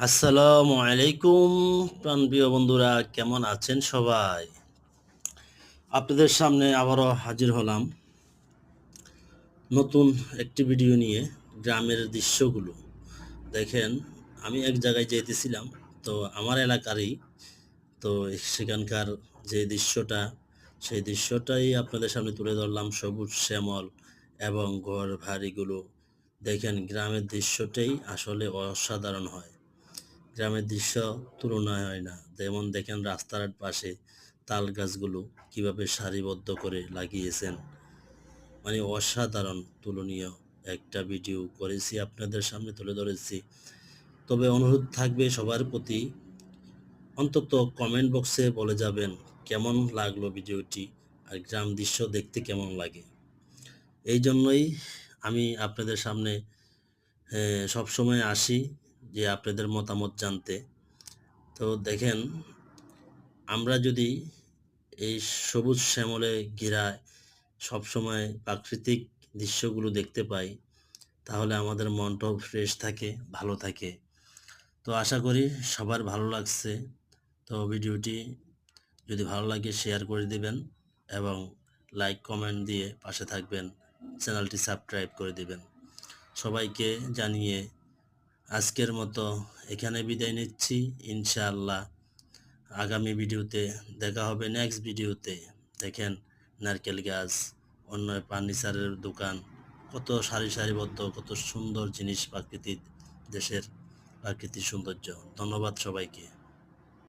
আসসালামু আলাইকুম প্রাণপ্রিয় বন্ধুরা, কেমন আছেন সবাই? আপনাদের সামনে আবারও হাজির হলাম নতুন একটি ভিডিও নিয়ে। গ্রামের দৃশ্যগুলো দেখেন, আমি এক জায়গায় যেতেছিলাম, তো আমার এলাকারই, তো সেখানকার যে দৃশ্যটা, সেই দৃশ্যটাই আপনাদের সামনে তুলে ধরলাম। সবুজ শ্যামল এবং ঘর বাড়িগুলো দেখেন, গ্রামের দৃশ্যটাই আসলে অসাধারণ হয়। গ্রামের দৃশ্য তুলনায় হয় না। যেমন দেখেন, রাস্তার পাশে তাল গাছগুলো কিভাবে সারিবদ্ধ করে লাগিয়েছেন, মানে অসাধারণ, তুলনীয় একটা ভিডিও করেছি, আপনাদের সামনে তুলে ধরেছি। তবে অনুরোধ থাকবে সবার প্রতি, অন্তত কমেন্ট বক্সে বলে যাবেন কেমন লাগলো ভিডিওটি, আর গ্রাম দৃশ্য দেখতে কেমন লাগে। এই জন্যই আমি আপনাদের সামনে সবসময় আসি, যে আপনাদের মতামত জানতে। তো দেখেন, আমরা যদি এই সবুজ শ্যামলে ঘেরা সবসময় প্রাকৃতিক দৃশ্যগুলো দেখতে পাই, তাহলে আমাদের মনটাও ফ্রেশ থাকে, ভালো থাকে। তো আশা করি সবার ভালো লাগছে। তো ভিডিওটি যদি ভালো লাগে শেয়ার করে দিবেন এবং লাইক কমেন্ট দিয়ে পাশে থাকবেন, চ্যানেলটি সাবস্ক্রাইব করে দিবেন। সবাইকে জানিয়ে আজকের মতো এখানে বিদায় নিচ্ছি। ইনশাআল্লাহ আগামী ভিডিওতে দেখা হবে, নেক্সট ভিডিওতে। দেখেন, নারকেল গাছ, অন্য ফার্নিচারের দোকান, কত সারি সারিবদ্ধ, কত সুন্দর জিনিস, প্রাকৃতিক দেশের প্রাকৃতিক সৌন্দর্য। ধন্যবাদ সবাইকে।